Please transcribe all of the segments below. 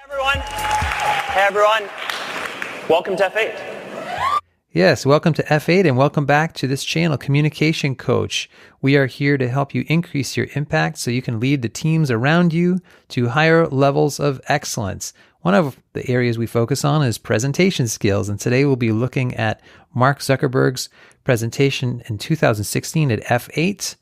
everyone. Hey, everyone. Welcome to F8. Yes, welcome to F8 and welcome back to this channel, Communication Coach. We are here to help you increase your impact so you can lead the teams around you to higher levels of excellence. One of the areas we focus on is presentation skills, and today we'll be looking at Mark Zuckerberg's presentation in 2016 at F8.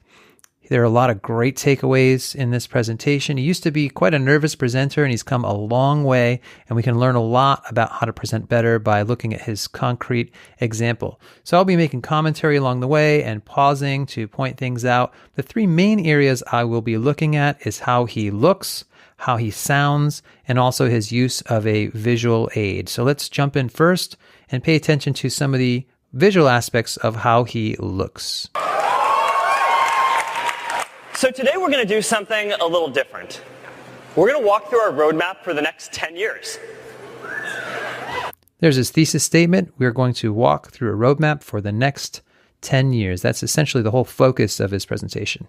There are a lot of great takeaways in this presentation. He used to be quite a nervous presenter, and he's come a long way, and we can learn a lot about how to present better by looking at his concrete example. So I'll be making commentary along the way and pausing to point things out. The three main areas I will be looking at is how he looks, how he sounds, and also his use of a visual aid. So let's jump in first and pay attention to some of the visual aspects of how he looks. So today we're going to do something a little different. We're going to walk through our roadmap for the next 10 years. There's his thesis statement. We're going to walk through a roadmap for the next 10 years. That's essentially the whole focus of his presentation.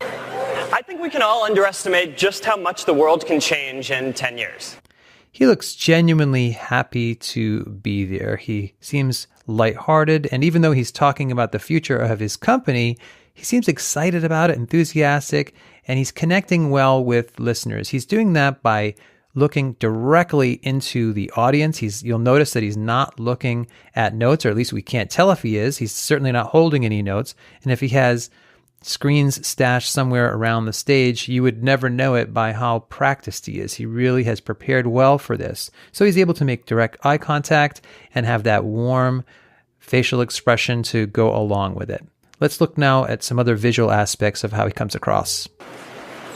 I think we can all underestimate just how much the world can change in 10 years. He looks genuinely happy to be there. He seems lighthearted, and even though he's talking about the future of his company, he seems excited about it, enthusiastic, and he's connecting well with listeners. He's doing that by looking directly into the audience. You'll notice that he's not looking at notes, or at least we can't tell if he is. He's certainly not holding any notes. And if he has screens stashed somewhere around the stage, you would never know it by how practiced he is. He really has prepared well for this. So he's able to make direct eye contact and have that warm facial expression to go along with it. Let's look now at some other visual aspects of how he comes across.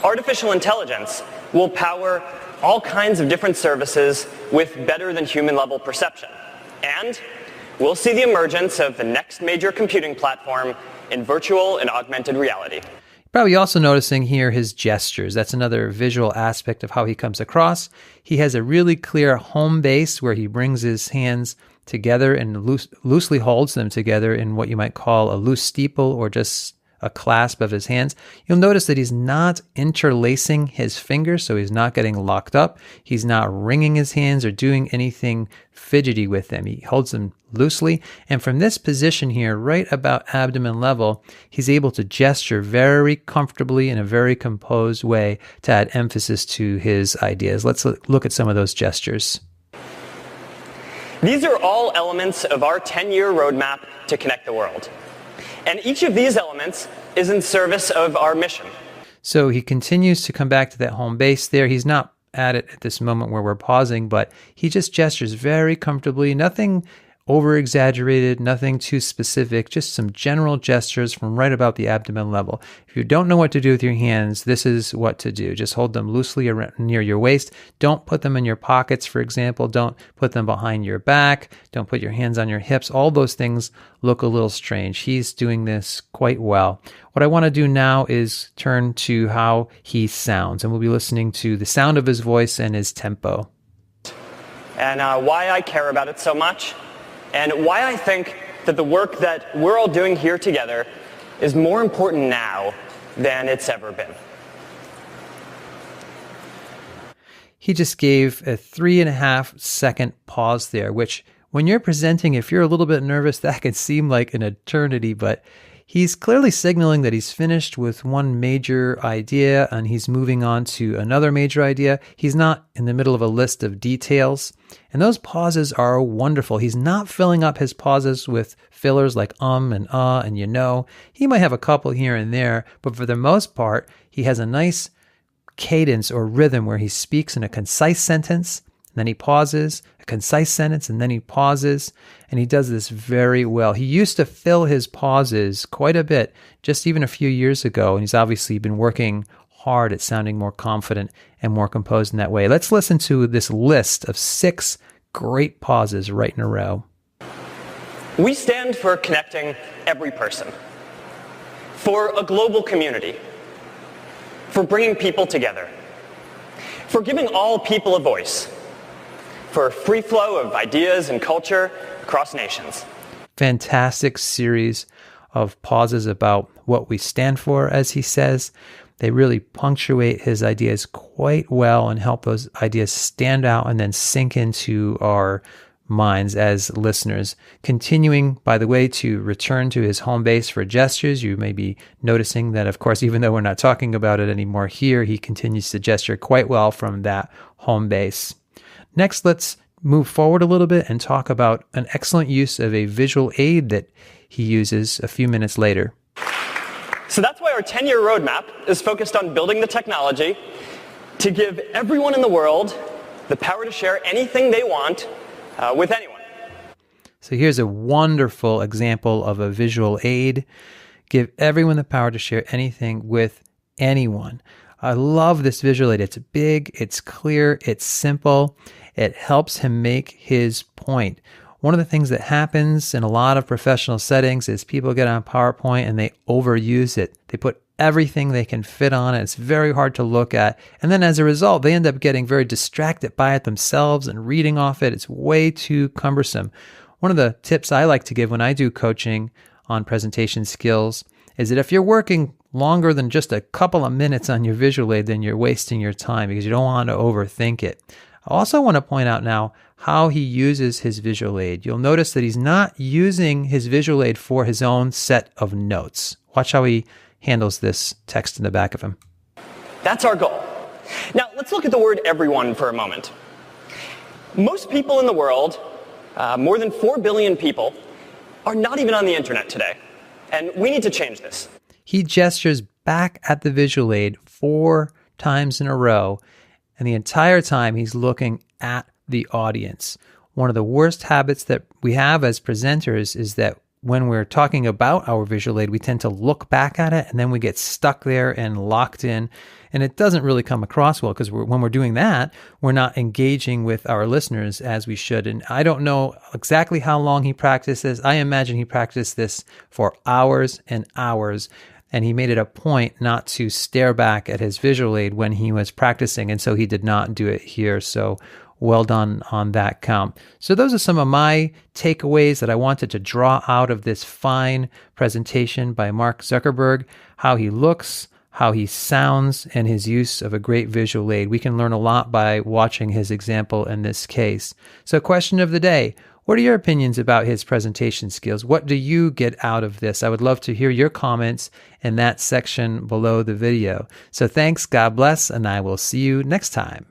Artificial intelligence will power all kinds of different services with better than human level perception. And we'll see the emergence of the next major computing platform in virtual and augmented reality. Probably also noticing here his gestures. That's another visual aspect of how he comes across. He has a really clear home base where he brings his hands together and loosely holds them together in what you might call a loose steeple or just a clasp of his hands. You'll notice that he's not interlacing his fingers, so he's not getting locked up. He's not wringing his hands or doing anything fidgety with them. He holds them loosely, and from this position here, right about abdomen level, he's able to gesture very comfortably in a very composed way to add emphasis to his ideas. Let's look at some of those gestures. These are all elements of our 10-year roadmap to connect the world. And each of these elements is in service of our mission. So he continues to come back to that home base there. He's not at it at this moment where we're pausing, but he just gestures very comfortably, nothing over-exaggerated, nothing too specific, just some general gestures from right about the abdomen level. If you don't know what to do with your hands, this is what to do. Just hold them loosely around, near your waist. Don't put them in your pockets, for example. Don't put them behind your back. Don't put your hands on your hips. All those things look a little strange. He's doing this quite well. What I want to do now is turn to how he sounds, and we'll be listening to the sound of his voice and his tempo. And why I care about it so much, and why I think that the work that we're all doing here together is more important now than it's ever been. He just gave a 3.5 second pause there, which when you're presenting, if you're a little bit nervous, that can seem like an eternity, but he's clearly signaling that he's finished with one major idea and he's moving on to another major idea. He's not in the middle of a list of details. And those pauses are wonderful. He's not filling up his pauses with fillers like and you know. He might have a couple here and there, but for the most part, he has a nice cadence or rhythm where he speaks in a concise sentence, and then he pauses, a concise sentence, and then he pauses, and he does this very well. He used to fill his pauses quite a bit just even a few years ago, and he's obviously been working hard at sounding more confident and more composed in that way. Let's listen to this list of 6 great pauses right in a row. We stand for connecting every person, for a global community, for bringing people together, for giving all people a voice, for a free flow of ideas and culture across nations. Fantastic series of pauses about what we stand for, as he says. They really punctuate his ideas quite well and help those ideas stand out and then sink into our minds as listeners. Continuing, by the way, to return to his home base for gestures, you may be noticing that, of course, even though we're not talking about it anymore here, he continues to gesture quite well from that home base. Next, let's move forward a little bit and talk about an excellent use of a visual aid that he uses a few minutes later. So that's why our 10-year roadmap is focused on building the technology to give everyone in the world the power to share anything they want with anyone. So here's a wonderful example of a visual aid. Give everyone the power to share anything with anyone. I love this visual aid. It's big, it's clear, it's simple. It helps him make his point. One of the things that happens in a lot of professional settings is people get on PowerPoint and they overuse it. They put everything they can fit on it. It's very hard to look at. And then as a result, they end up getting very distracted by it themselves and reading off it. It's way too cumbersome. One of the tips I like to give when I do coaching on presentation skills is that if you're working longer than just a couple of minutes on your visual aid, then you're wasting your time because you don't want to overthink it. I also want to point out now how he uses his visual aid. You'll notice that he's not using his visual aid for his own set of notes. Watch how he handles this text in the back of him. That's our goal. Now, let's look at the word everyone for a moment. Most people in the world, more than 4 billion people, are not even on the internet today. And we need to change this. He gestures back at the visual aid 4 times in a row, and the entire time he's looking at the audience. One of the worst habits that we have as presenters is that when we're talking about our visual aid, we tend to look back at it and then we get stuck there and locked in. And it doesn't really come across well because when we're doing that, we're not engaging with our listeners as we should. And I don't know exactly how long he practiced this. I imagine he practiced this for hours and hours. And he made it a point not to stare back at his visual aid when he was practicing. And so he did not do it here. So well done on that count. So those are some of my takeaways that I wanted to draw out of this fine presentation by Mark Zuckerberg, how he looks, how he sounds, and his use of a great visual aid. We can learn a lot by watching his example in this case. So question of the day, what are your opinions about his presentation skills? What do you get out of this? I would love to hear your comments in that section below the video. So thanks, God bless, and I will see you next time.